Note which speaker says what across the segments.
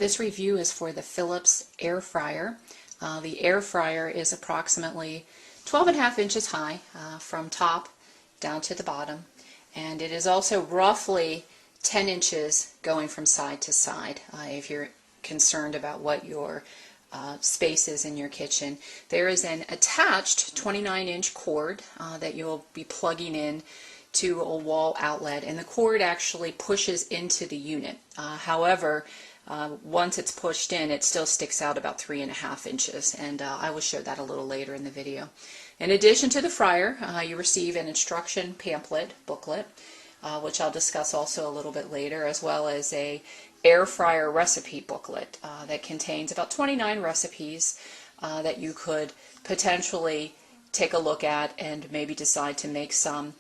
Speaker 1: this review is for the Philips air fryer. The air fryer is approximately 12.5 inches high from top down to the bottom, and it is also roughly 10 inches going from side to side if you're concerned about what your space is in your kitchen. There is an attached 29-inch cord that you'll be plugging in to a wall outlet, and the cord actually pushes into the unit. However, once it's pushed in, it still sticks out about 3.5 inches, and I will show that a little later in the video. In addition to the fryer, you receive an instruction pamphlet booklet, which I'll discuss also a little bit later, as well as a air fryer recipe booklet that contains about 29 recipes that you could potentially take a look at and maybe decide to make some.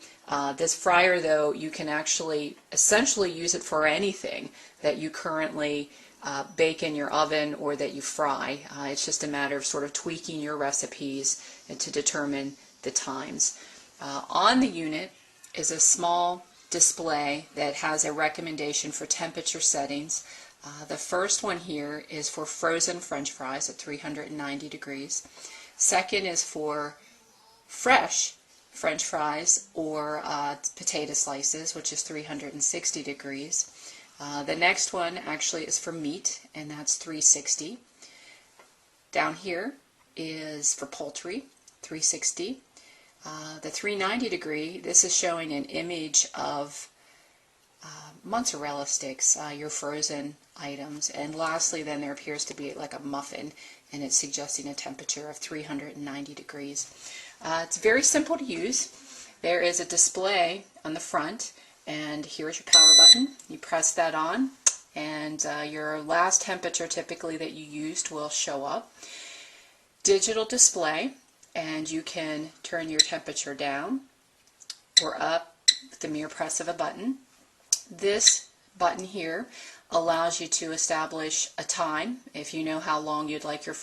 Speaker 1: This fryer, though, you can actually essentially use it for anything that you currently bake in your oven or that you fry. It's just a matter of sort of tweaking your recipes to determine the times. On the unit is a small display that has a recommendation for temperature settings. The first one here is for frozen French fries at 390 degrees. Second is for fresh French fries or potato slices, which is 360 degrees. The next one actually is for meat, and that's 360. Down here is for poultry, 360. The 390 degree, this is showing an image of mozzarella sticks, your frozen items. And lastly, then there appears to be like a muffin, and it's suggesting a temperature of 390 degrees. It's very simple to use. There is a display on the front, and here's your power button. You press that on, and your last temperature typically that you used will show up. Digital display, and you can turn your temperature down or up with the mere press of a button. This button here allows you to establish a time if you know how long you'd like your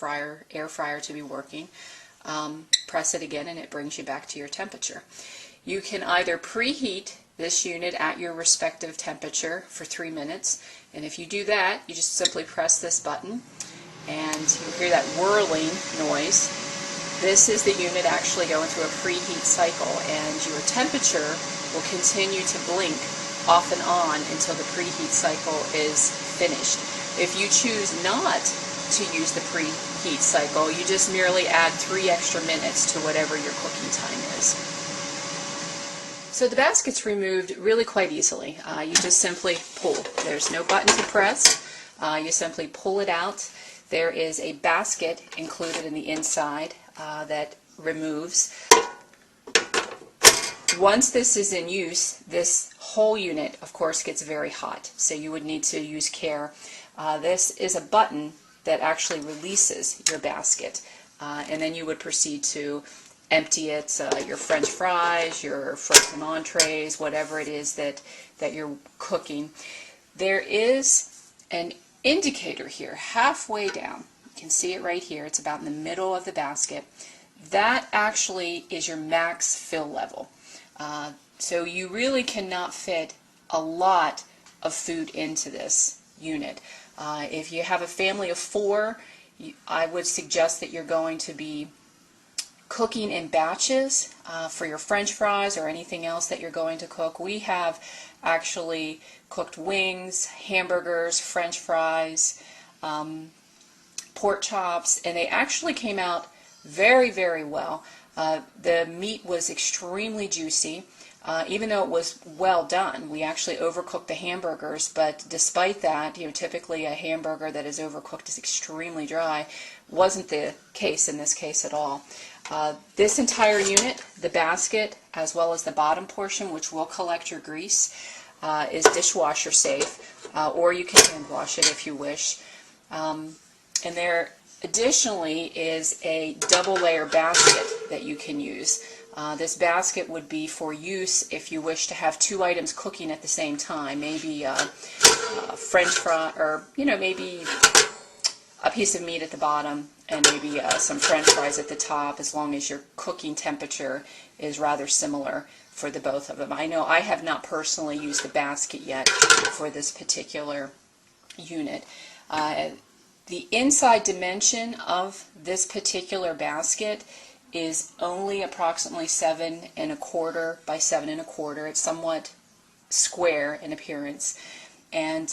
Speaker 1: air fryer to be working. Press it again and it brings you back to your temperature. You can either preheat this unit at your respective temperature for 3 minutes, and if you do that, you just simply press this button and you'll hear that whirling noise. This is the unit actually going through a preheat cycle, and your temperature will continue to blink off and on until the preheat cycle is finished. If you choose not to use the preheat cycle, you just merely add 3 extra minutes to whatever your cooking time is. So the basket's removed really quite easily. You just simply pull. There's no button to press. You simply pull it out. There is a basket included in the inside that removes. Once this is in use, this whole unit, of course, gets very hot, so you would need to use care. This is a button that actually releases your basket, and then you would proceed to empty it, your French fries, your frozen entrees, whatever it is that you're cooking. There is an indicator here halfway down. You can see it right here. It's about in the middle of the basket. That actually is your max fill level. So you really cannot fit a lot of food into this unit. If you have a family of 4, I would suggest that you're going to be cooking in batches for your French fries or anything else that you're going to cook. We have actually cooked wings, hamburgers, French fries, pork chops, and they actually came out very, very well. The meat was extremely juicy. Even though it was well done, we actually overcooked the hamburgers, but despite that, typically a hamburger that is overcooked is extremely dry. Wasn't the case in this case at all. This entire unit, the basket, as well as the bottom portion, which will collect your grease, is dishwasher safe, or you can hand wash it if you wish. And there additionally is a double layer basket that you can use. This basket would be for use if you wish to have 2 items cooking at the same time, maybe French fry, or maybe a piece of meat at the bottom and maybe some French fries at the top, as long as your cooking temperature is rather similar for the both of them. I know I have not personally used the basket yet for this particular unit. The inside dimension of this particular basket is only approximately 7¼ by 7¼ It's somewhat square in appearance, and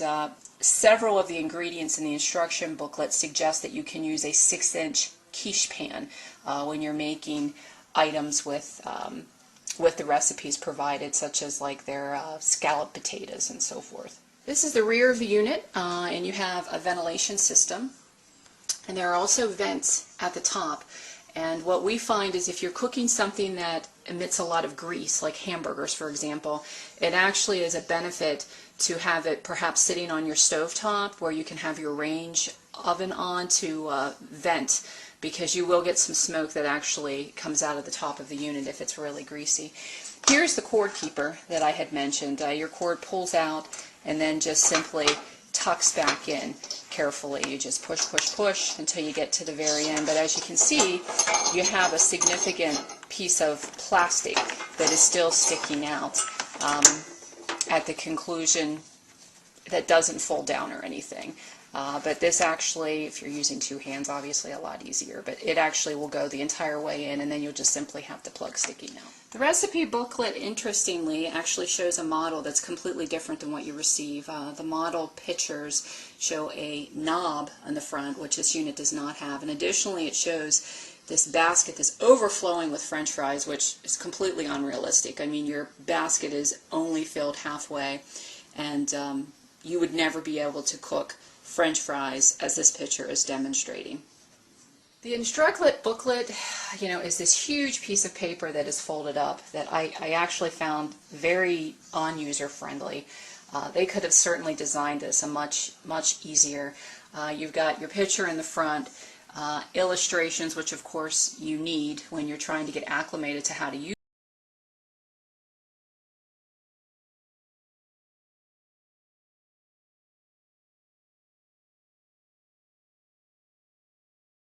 Speaker 1: several of the ingredients in the instruction booklet suggest that you can use a 6-inch quiche pan when you're making items with the recipes provided, such as like their scalloped potatoes and so forth. This is the rear of the unit, and you have a ventilation system, and there are also vents at the top. And what we find is if you're cooking something that emits a lot of grease, like hamburgers for example, it actually is a benefit to have it perhaps sitting on your stovetop where you can have your range oven on to vent, because you will get some smoke that actually comes out of the top of the unit if it's really greasy. Here's the cord keeper that I had mentioned. Your cord pulls out and then just simply tucks back in carefully. You just push, push, push until you get to the very end. But as you can see, you have a significant piece of plastic that is still sticking out at the conclusion that doesn't fold down or anything. But this actually, if you're using 2 hands, obviously a lot easier, but it actually will go the entire way in, and then you'll just simply have the plug sticking out. The recipe booklet, interestingly, actually shows a model that's completely different than what you receive. The model pictures show a knob on the front, which this unit does not have, and additionally it shows this basket that's overflowing with French fries, which is completely unrealistic. I mean, your basket is only filled halfway, and you would never be able to cook French fries as this picture is demonstrating. The Instructed Booklet, is this huge piece of paper that is folded up that I actually found very user friendly. They could have certainly designed this a much easier. You've got your picture in the front, illustrations, which of course you need when you're trying to get acclimated to how to use